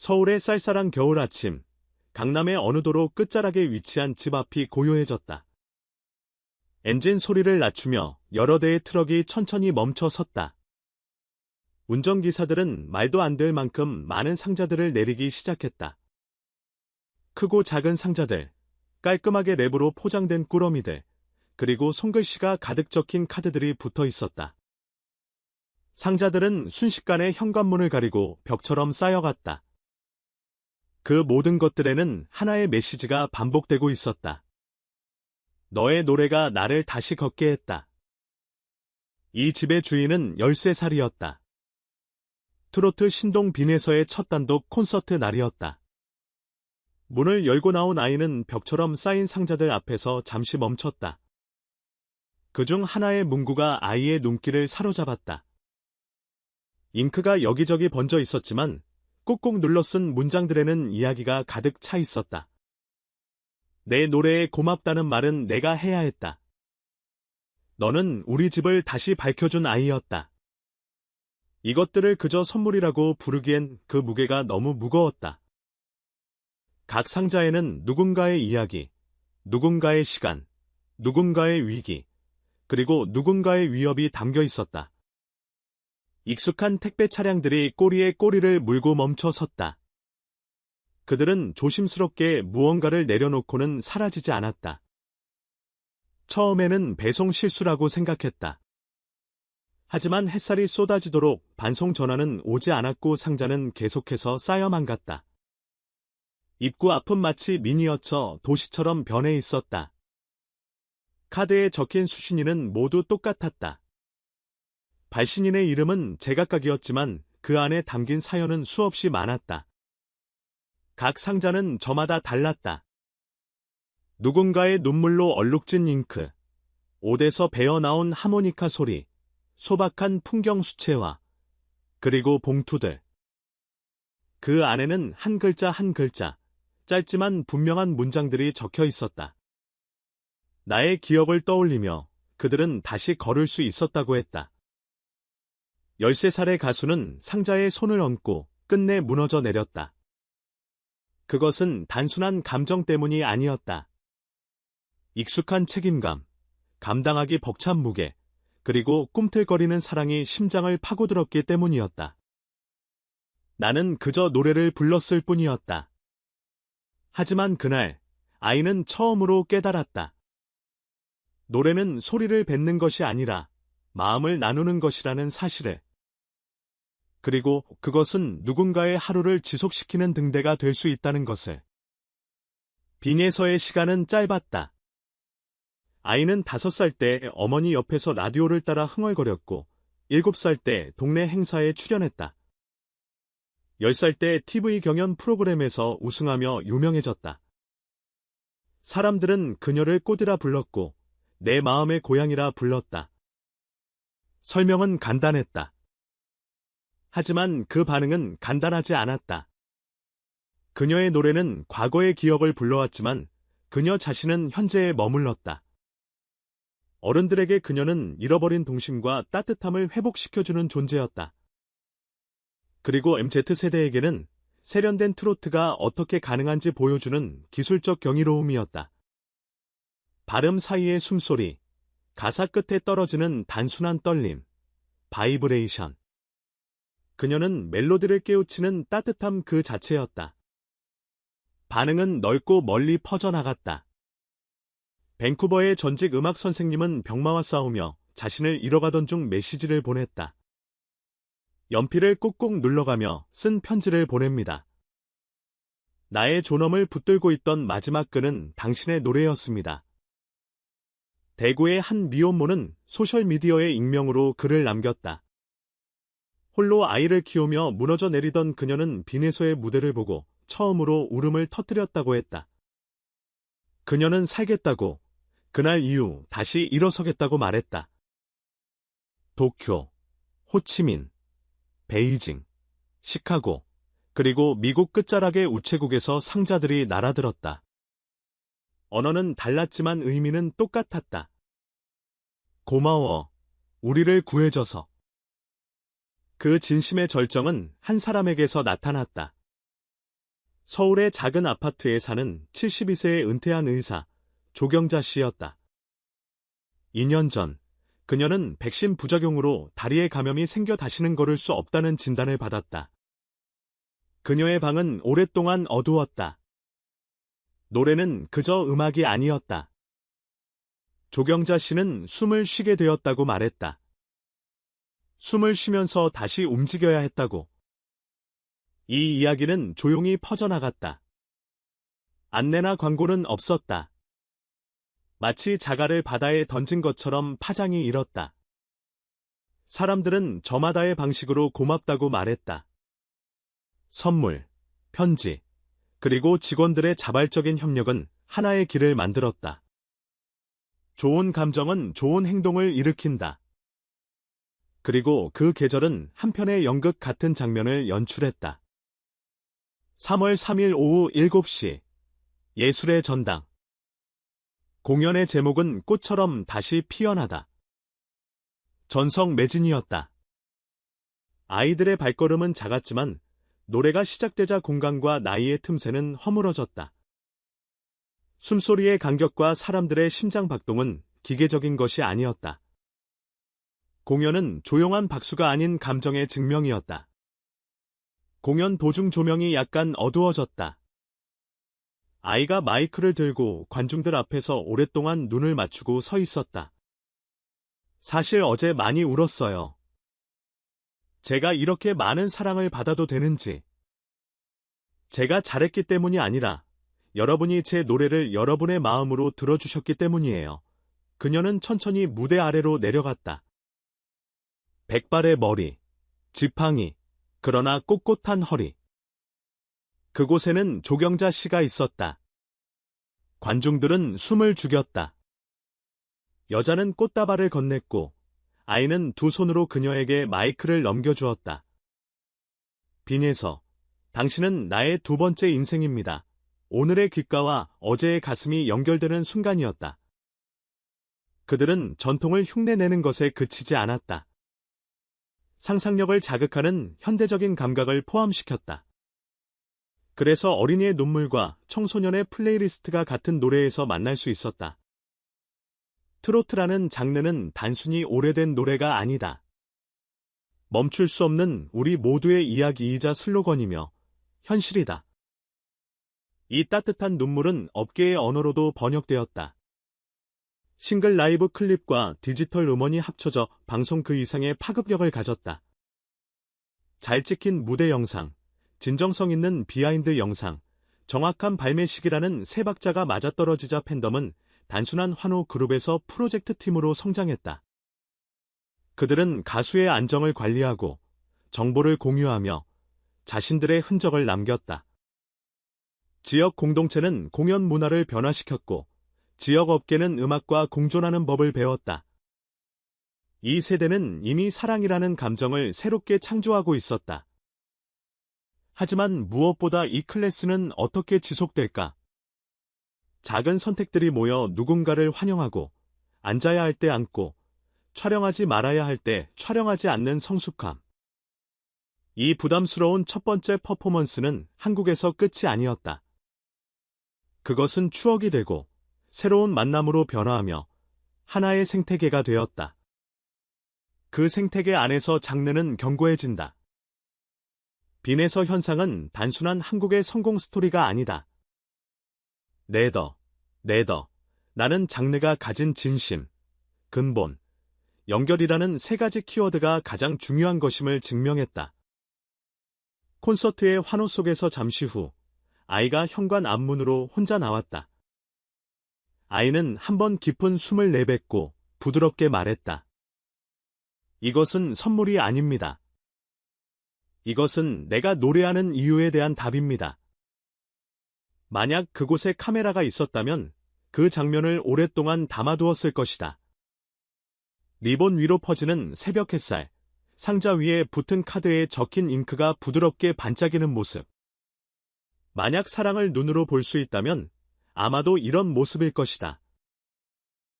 서울의 쌀쌀한 겨울 아침, 강남의 어느 도로 끝자락에 위치한 집 앞이 고요해졌다. 엔진 소리를 낮추며 여러 대의 트럭이 천천히 멈춰 섰다. 운전기사들은 말도 안 될 만큼 많은 상자들을 내리기 시작했다. 크고 작은 상자들, 깔끔하게 랩으로 포장된 꾸러미들, 그리고 손글씨가 가득 적힌 카드들이 붙어 있었다. 상자들은 순식간에 현관문을 가리고 벽처럼 쌓여갔다. 그 모든 것들에는 하나의 메시지가 반복되고 있었다. 너의 노래가 나를 다시 걷게 했다. 이 집의 주인은 13살이었다. 트로트 신동 빈에서의 첫 단독 콘서트 날이었다. 문을 열고 나온 아이는 벽처럼 쌓인 상자들 앞에서 잠시 멈췄다. 그중 하나의 문구가 아이의 눈길을 사로잡았다. 잉크가 여기저기 번져 있었지만 꾹꾹 눌러 쓴 문장들에는 이야기가 가득 차 있었다. 내 노래에 고맙다는 말은 내가 해야 했다. 너는 우리 집을 다시 밝혀준 아이였다. 이것들을 그저 선물이라고 부르기엔 그 무게가 너무 무거웠다. 각 상자에는 누군가의 이야기, 누군가의 시간, 누군가의 위기, 그리고 누군가의 위협이 담겨 있었다. 익숙한 택배 차량들이 꼬리에 꼬리를 물고 멈춰 섰다. 그들은 조심스럽게 무언가를 내려놓고는 사라지지 않았다. 처음에는 배송 실수라고 생각했다. 하지만 햇살이 쏟아지도록 반송 전화는 오지 않았고 상자는 계속해서 쌓여만 갔다. 입구 앞은 마치 미니어처 도시처럼 변해 있었다. 카드에 적힌 수신인은 모두 똑같았다. 발신인의 이름은 제각각이었지만 그 안에 담긴 사연은 수없이 많았다. 각 상자는 저마다 달랐다. 누군가의 눈물로 얼룩진 잉크, 옷에서 배어나온 하모니카 소리, 소박한 풍경 수채화, 그리고 봉투들. 그 안에는 한 글자 한 글자, 짧지만 분명한 문장들이 적혀 있었다. 나의 기억을 떠올리며 그들은 다시 걸을 수 있었다고 했다. 13살의 가수는 상자에 손을 얹고 끝내 무너져 내렸다. 그것은 단순한 감정 때문이 아니었다. 익숙한 책임감, 감당하기 벅찬 무게, 그리고 꿈틀거리는 사랑이 심장을 파고들었기 때문이었다. 나는 그저 노래를 불렀을 뿐이었다. 하지만 그날 아이는 처음으로 깨달았다. 노래는 소리를 뱉는 것이 아니라 마음을 나누는 것이라는 사실을. 그리고 그것은 누군가의 하루를 지속시키는 등대가 될 수 있다는 것을. 빈에서의 시간은 짧았다. 아이는 5살 때 어머니 옆에서 라디오를 따라 흥얼거렸고 7살 때 동네 행사에 출연했다. 10살 때 TV 경연 프로그램에서 우승하며 유명해졌다. 사람들은 그녀를 꽃이라 불렀고 내 마음의 고향이라 불렀다. 설명은 간단했다. 하지만 그 반응은 간단하지 않았다. 그녀의 노래는 과거의 기억을 불러왔지만 그녀 자신은 현재에 머물렀다. 어른들에게 그녀는 잃어버린 동심과 따뜻함을 회복시켜주는 존재였다. 그리고 MZ세대에게는 세련된 트로트가 어떻게 가능한지 보여주는 기술적 경이로움이었다. 발음 사이의 숨소리, 가사 끝에 떨어지는 단순한 떨림, 바이브레이션. 그녀는 멜로디를 깨우치는 따뜻함 그 자체였다. 반응은 넓고 멀리 퍼져나갔다. 밴쿠버의 전직 음악 선생님은 병마와 싸우며 자신을 잃어가던 중 메시지를 보냈다. 연필을 꾹꾹 눌러가며 쓴 편지를 보냅니다. 나의 존엄을 붙들고 있던 마지막 글은 당신의 노래였습니다. 대구의 한 미혼모는 소셜미디어에 익명으로 글을 남겼다. 홀로 아이를 키우며 무너져 내리던 그녀는 빈에서의 무대를 보고 처음으로 울음을 터뜨렸다고 했다. 그녀는 살겠다고, 그날 이후 다시 일어서겠다고 말했다. 도쿄, 호치민, 베이징, 시카고, 그리고 미국 끝자락의 우체국에서 상자들이 날아들었다. 언어는 달랐지만 의미는 똑같았다. 고마워, 우리를 구해줘서. 그 진심의 절정은 한 사람에게서 나타났다. 서울의 작은 아파트에 사는 72세의 은퇴한 의사, 조경자 씨였다. 2년 전, 그녀는 백신 부작용으로 다리에 감염이 생겨 다시는 걸을 수 없다는 진단을 받았다. 그녀의 방은 오랫동안 어두웠다. 노래는 그저 음악이 아니었다. 조경자 씨는 숨을 쉬게 되었다고 말했다. 숨을 쉬면서 다시 움직여야 했다고. 이 이야기는 조용히 퍼져나갔다. 안내나 광고는 없었다. 마치 자갈을 바다에 던진 것처럼 파장이 일었다. 사람들은 저마다의 방식으로 고맙다고 말했다. 선물, 편지, 그리고 직원들의 자발적인 협력은 하나의 길을 만들었다. 좋은 감정은 좋은 행동을 일으킨다. 그리고 그 계절은 한편의 연극 같은 장면을 연출했다. 3월 3일 오후 7시, 예술의 전당. 공연의 제목은 꽃처럼 다시 피어나다. 전성 매진이었다. 아이들의 발걸음은 작았지만 노래가 시작되자 공간과 나이의 틈새는 허물어졌다. 숨소리의 간격과 사람들의 심장 박동은 기계적인 것이 아니었다. 공연은 조용한 박수가 아닌 감정의 증명이었다. 공연 도중 조명이 약간 어두워졌다. 아이가 마이크를 들고 관중들 앞에서 오랫동안 눈을 맞추고 서 있었다. 사실 어제 많이 울었어요. 제가 이렇게 많은 사랑을 받아도 되는지. 제가 잘했기 때문이 아니라 여러분이 제 노래를 여러분의 마음으로 들어주셨기 때문이에요. 그녀는 천천히 무대 아래로 내려갔다. 백발의 머리, 지팡이, 그러나 꼿꼿한 허리. 그곳에는 조경자 씨가 있었다. 관중들은 숨을 죽였다. 여자는 꽃다발을 건넸고 아이는 두 손으로 그녀에게 마이크를 넘겨주었다. 빈에서 당신은 나의 두 번째 인생입니다. 오늘의 귓가와 어제의 가슴이 연결되는 순간이었다. 그들은 전통을 흉내내는 것에 그치지 않았다. 상상력을 자극하는 현대적인 감각을 포함시켰다. 그래서 어린이의 눈물과 청소년의 플레이리스트가 같은 노래에서 만날 수 있었다. 트로트라는 장르는 단순히 오래된 노래가 아니다. 멈출 수 없는 우리 모두의 이야기이자 슬로건이며 현실이다. 이 따뜻한 눈물은 업계의 언어로도 번역되었다. 싱글 라이브 클립과 디지털 음원이 합쳐져 방송 그 이상의 파급력을 가졌다. 잘 찍힌 무대 영상, 진정성 있는 비하인드 영상, 정확한 발매 시기라는 세 박자가 맞아떨어지자 팬덤은 단순한 환호 그룹에서 프로젝트 팀으로 성장했다. 그들은 가수의 안정을 관리하고 정보를 공유하며 자신들의 흔적을 남겼다. 지역 공동체는 공연 문화를 변화시켰고 지역 업계는 음악과 공존하는 법을 배웠다. 이 세대는 이미 사랑이라는 감정을 새롭게 창조하고 있었다. 하지만 무엇보다 이 클래스는 어떻게 지속될까? 작은 선택들이 모여 누군가를 환영하고 앉아야 할 때 앉고 촬영하지 말아야 할 때 촬영하지 않는 성숙함. 이 부담스러운 첫 번째 퍼포먼스는 한국에서 끝이 아니었다. 그것은 추억이 되고 새로운 만남으로 변화하며 하나의 생태계가 되었다. 그 생태계 안에서 장르는 견고해진다. 빈에서 현상은 단순한 한국의 성공 스토리가 아니다. 네더, 나는 장르가 가진 진심, 근본, 연결이라는 세 가지 키워드가 가장 중요한 것임을 증명했다. 콘서트의 환호 속에서 잠시 후 아이가 현관 앞문으로 혼자 나왔다. 아이는 한번 깊은 숨을 내뱉고 부드럽게 말했다. 이것은 선물이 아닙니다. 이것은 내가 노래하는 이유에 대한 답입니다. 만약 그곳에 카메라가 있었다면 그 장면을 오랫동안 담아두었을 것이다. 리본 위로 퍼지는 새벽 햇살, 상자 위에 붙은 카드에 적힌 잉크가 부드럽게 반짝이는 모습. 만약 사랑을 눈으로 볼 수 있다면 아마도 이런 모습일 것이다.